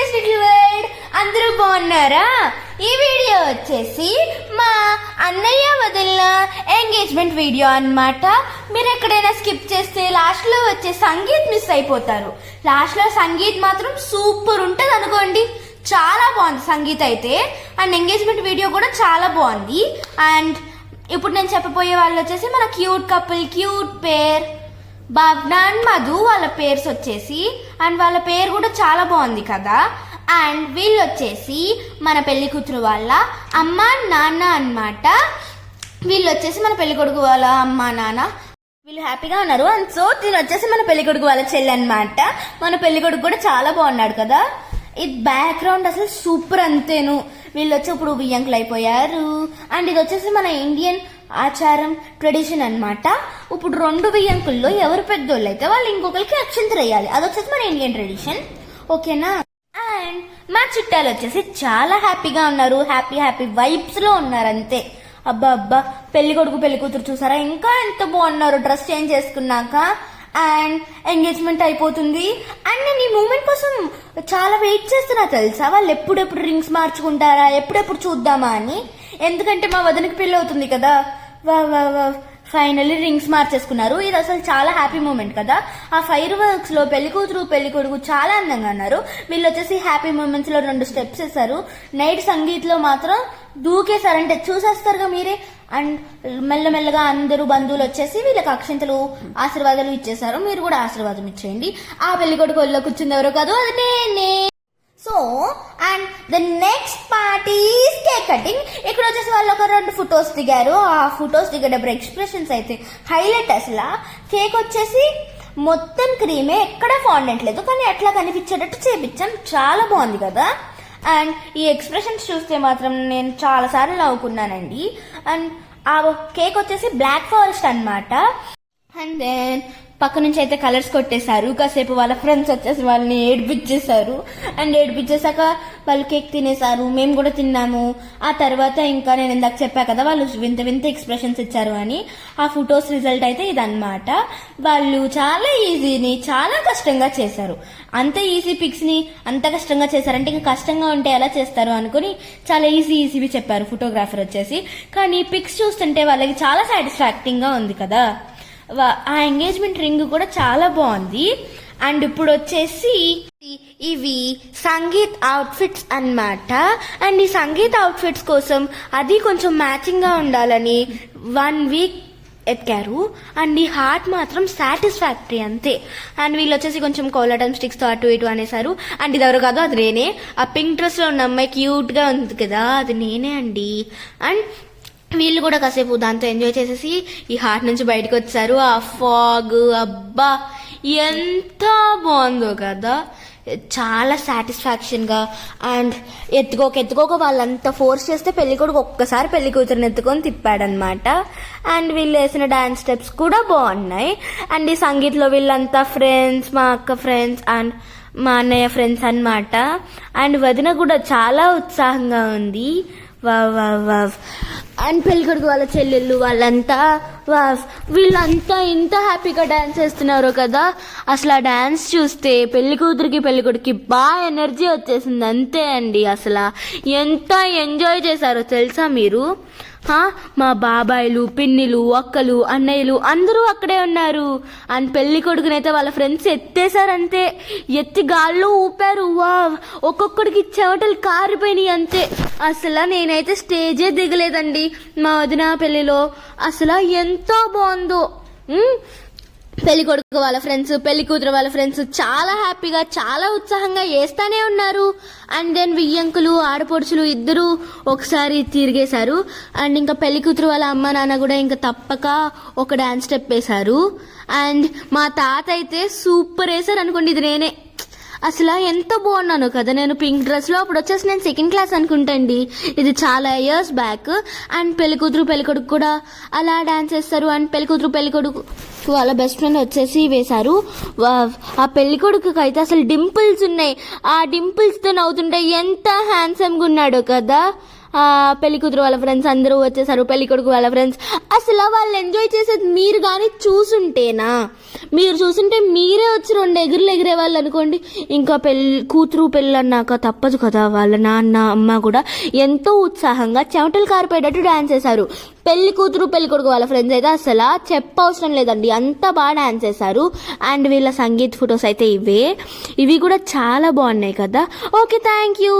Guys, అందరూ బాగున్నారా? ఈ వీడియో వచ్చేసి మా అన్నయ్య వదిలిన ఎంగేజ్మెంట్ వీడియో అన్నమాట. మీరు ఎక్కడైనా స్కిప్ చేస్తే లాస్ట్ లో వచ్చే సంగీత్ మిస్ అయిపోతారు. లాస్ట్ లో సంగీత్ మాత్రం సూపర్ ఉంటది అనుకోండి. చాలా బాగుంది సంగీత్ అయితే. అండ్ ఎంగేజ్మెంట్ వీడియో కూడా చాలా బాగుంది. అండ్ ఇప్పుడు నేను చెప్పబోయే వాళ్ళు వచ్చేసి మన క్యూట్ కపుల్, క్యూట్ పేర్ భావన అండ్ మధు. వాళ్ళ పేర్స్ వచ్చేసి అండ్ వాళ్ళ పేరు కూడా చాలా బాగుంది కదా. అండ్ వీళ్ళు వచ్చేసి మన పెళ్లి కూతురు వాళ్ళ అమ్మ నాన్న అన్నమాట. వీళ్ళు వచ్చేసి మన పెళ్లి కొడుకు వాళ్ళ అమ్మ నాన్న. వీళ్ళు హ్యాపీగా ఉన్నారు. అండ్ సో దీని వచ్చేసి మన పెళ్లి కొడుకు వాళ్ళ చెల్లి అన్నమాట. మన పెళ్లి కొడుకు కూడా చాలా బాగున్నాడు కదా. ఈ బ్యాక్గ్రౌండ్ అసలు సూపర్ అంతేను. వీళ్ళు వచ్చి ఇప్పుడు బియ్యంకులు అయిపోయారు. అండ్ ఇది వచ్చేసి మన ఇండియన్ ఆచారం, ట్రెడిషన్ అన్నమాట. ఇప్పుడు 2 బియ్యంకుల్లో ఎవరు పెద్దోళ్ళు అయితే వాళ్ళు ఇంకొకరికి అక్షంతలు వేయాలి. అది వచ్చేసి మన ఇండియన్ ట్రెడిషన్, ఓకేనా? అండ్ మా చుట్టాలు వచ్చేసి చాలా హ్యాపీగా ఉన్నారు. హ్యాపీ వైబ్స్ లో ఉన్నారు అంతే. అబ్బా అబ్బా, పెళ్లి కొడుకు పెళ్లి కూతురు చూసారా ఇంకా ఎంత బాగున్నారు డ్రెస్ చేంజ్ చేసుకున్నాక. అండ్ ఎంగేజ్మెంట్ అయిపోతుంది. అండ్ నేను ఈ మూమెంట్ కోసం చాలా వెయిట్ చేస్తున్నా తెలుసా. వాళ్ళు ఎప్పుడెప్పుడు రింగ్స్ మార్చుకుంటారా, ఎప్పుడెప్పుడు చూద్దామా అని. ఎందుకంటే మా వదినకి పెళ్లి అవుతుంది కదా. ఫైనల్లీ రింగ్స్ మార్చేసుకున్నారు. ఇది అసలు చాలా హ్యాపీ మూమెంట్ కదా. ఆ ఫైర్ వర్క్స్ లో పెళ్లి కూతురు పెళ్లి కొడుకు చాలా అందంగా ఉన్నారు. వీళ్ళు వచ్చేసి హ్యాపీ మూమెంట్స్ లో 2 స్టెప్స్ వేశారు. నైట్ సంగీత్ లో మాత్రం దూకేశారంటే చూసేస్తారుగా మీరే. అండ్ మెల్లమెల్లగా అందరూ బంధువులు వచ్చేసి వీళ్ళకి అక్షంతలు ఆశీర్వాదాలు ఇచ్చేసారు. మీరు కూడా ఆశీర్వాదం ఇచ్చేయండి. ఆ పెళ్లి కొడుకు ఒళ్ళో కూర్చుంది ఎవరో కాదు, అది నేనే. So and the next party cake cutting. ఇక్కడ వచ్చేసి వాళ్ళు ఒక 2 ఫొటోస్ దిగారు. ఆ ఫొటోస్ దిగేటప్పుడు ఎక్స్ప్రెషన్స్ అయితే హైలైట్. అసలు కేక్ వచ్చేసి మొత్తం క్రీమే, ఎక్కడ ఫాండెంట్ లేదు, కానీ అట్లా కనిపించేటట్టు చేపించాం. చాలా బాగుంది కదా. అండ్ ఈ ఎక్స్ప్రెషన్స్ చూస్తే మాత్రం నేను చాలా సార్లు నవ్వుకున్నానండి. అండ్ ఆ కేక్ వచ్చేసి బ్లాక్ ఫారెస్ట్ అన్నమాట. అండ్ దెన్ పక్క నుంచి అయితే కలర్స్ కొట్టేశారు. కాసేపు వాళ్ళ ఫ్రెండ్స్ వచ్చేసి వాళ్ళని ఏడిపించేశారు. అండ్ ఏడిపించేశాక వాళ్ళు కేక్ తినేశారు. మేము కూడా తిన్నాము. ఆ తర్వాత ఇంకా నేను ఇందాక చెప్పా కదా వాళ్ళు వింత వింత ఎక్స్ప్రెషన్స్ ఇచ్చారు అని. ఆ ఫొటోస్ రిజల్ట్ అయితే ఇదన్నమాట. వాళ్ళు చాలా ఈజీని చాలా కష్టంగా చేశారు. అంత ఈజీ పిక్స్ ని అంత కష్టంగా చేశారంటే ఇంకా కష్టంగా ఉంటే ఎలా చేస్తారు అనుకుని చాలా ఈజీవి చెప్పారు ఫోటోగ్రాఫర్ వచ్చేసి. కానీ పిక్స్ చూస్తుంటే వాళ్ళకి చాలా సాటిస్ఫాక్టింగ్ గా ఉంది కదా. ఆ ఎంగేజ్మెంట్ రింగ్ కూడా చాలా బాగుంది. అండ్ ఇప్పుడు వచ్చేసి ఇవి సంగీత్ అవుట్ఫిట్స్ అన్నమాట. అండ్ ఈ సంగీత్ అవుట్ఫిట్స్ కోసం అది కొంచెం మ్యాచింగ్ గా ఉండాలని 1 వీక్ ఎత్కారు. అండ్ ఈ హార్ట్ మాత్రం సాటిస్ఫాక్టరీ అంతే. అండ్ వీళ్ళు వచ్చేసి కొంచెం కోలాటం స్టిక్స్ తో అటు ఇటు అనేసారు. అండ్ ఇది ఎవరు కాదు, అది నేనే. ఆ పింక్ డ్రెస్ లో ఉన్న అమ్మాయి క్యూట్ గా ఉంది కదా, అది నేనే అండి. అండ్ వీళ్ళు కూడా కాసేపు దాంతో ఎంజాయ్ చేసేసి ఈ హార్ట్ నుంచి బయటకు వచ్చారు. ఆ ఫాగ్ అబ్బా ఎంత బాగుందో కదా, చాలా సాటిస్ఫాక్షన్ గా. అండ్ ఎత్తుకోక వాళ్ళంతా ఫోర్స్ చేస్తే పెళ్లి కొడుకు ఒక్కసారి పెళ్లి కూతురుని ఎత్తుకొని తిప్పాడనమాట. అండ్ వీళ్ళు వేసిన డాన్స్ స్టెప్స్ కూడా బాగున్నాయి. అండ్ ఈ సంగీత్లో వీళ్ళంతా ఫ్రెండ్స్, మా అక్క ఫ్రెండ్స్ అండ్ మా అన్నయ్య ఫ్రెండ్స్ అన్నమాట. అండ్ వదిన కూడా చాలా ఉత్సాహంగా ఉంది. వావ్. అండ్ పెళ్లి కొడుకు వాళ్ళ చెల్లెళ్ళు వాళ్ళంతా వీళ్ళంతా ఇంత హ్యాపీగా డాన్స్ చేస్తున్నారు కదా. అసలు ఆ డాన్స్ చూస్తే పెళ్లి కూతురికి పెళ్లి కొడుకు బాగా ఎనర్జీ వచ్చేసింది అంతే అండి. అసలు ఎంత ఎంజాయ్ చేశారో తెలుసా మీరు. మా బాబాయిలు, పిన్నిలు, అక్కలు, అన్నయ్యలు అందరూ అక్కడే ఉన్నారు. అండ్ పెళ్లి కొడుకునైతే వాళ్ళ ఫ్రెండ్స్ ఎత్తేసారంతే. ఎత్తి గాల్లో ఊపారు. ఒక్కొక్కడికి చెమటలు కారిపోయినాయి అంతే. అసలు నేనైతే స్టేజే దిగలేదండి మా వదిన పెళ్లిలో. అసలు ఎంతో బాగుందో. పెళ్లి కొడుకు వాళ్ళ ఫ్రెండ్స్, పెళ్లి కూతురు వాళ్ళ ఫ్రెండ్స్ చాలా హ్యాపీగా చాలా ఉత్సాహంగా వేస్తానే ఉన్నారు. అండ్ దెన్ వియ్యంకులు ఆడపడుచులు ఇద్దరు ఒకసారి తిరిగేశారు. అండ్ ఇంకా పెళ్లి కూతురు వాళ్ళ అమ్మ నాన్న కూడా ఇంకా తప్పక ఒక డాన్స్ స్టెప్ వేశారు. అండ్ మా తాత అయితే సూపర్ వేశారు అనుకోండి. ఇది నేనే. అసలు ఎంత బాగున్నాను కదా నేను పింక్ డ్రెస్ లో. అప్పుడు వచ్చేసి నేను 2nd క్లాస్ అనుకుంటండి. ఇది చాలా ఇయర్స్ బ్యాక్. అండ్ పెళ్లి కూతురు పెళ్లి కొడుకు కూడా అలా డాన్స్ చేస్తారు. అండ్ పెళ్లి కూతురు పెళ్లి కొడుకు వాళ్ళ బెస్ట్ ఫ్రెండ్ వచ్చేసి వేశారు. ఆ పెళ్లి కొడుకు అయితే అసలు డింపుల్స్ ఉన్నాయి. ఆ డింపుల్స్ తో నవ్వుతుంటే ఎంత హ్యాండ్సమ్ గా ఉన్నాడో కదా. పెళ్లి కూతురు వాళ్ళ ఫ్రెండ్స్ అందరూ వచ్చేసారు, పెళ్లి కొడుకు వాళ్ళ ఫ్రెండ్స్. అసలు వాళ్ళు ఎంజాయ్ చేసేది మీరు కానీ చూసుంటేనా, మీరు చూసుంటే మీరే వచ్చి 2 ఎగురులు ఎగిరే వాళ్ళు అనుకోండి. ఇంకా కూతురు పెళ్ళి అన్నాక తప్పదు కదా, వాళ్ళ నాన్న అమ్మ కూడా ఎంతో ఉత్సాహంగా చెమటలు కారిపోయేటట్టు డాన్స్ చేశారు. పెళ్లి కూతురు పెళ్లి కొడుకు వాళ్ళ ఫ్రెండ్స్ అయితే అసలు చెప్పవసరం లేదండి, అంత బాగా డాన్స్ చేశారు. అండ్ వీళ్ళ సంగీత్ ఫొటోస్ అయితే ఇవి కూడా చాలా బాగున్నాయి కదా. Okay, thank you.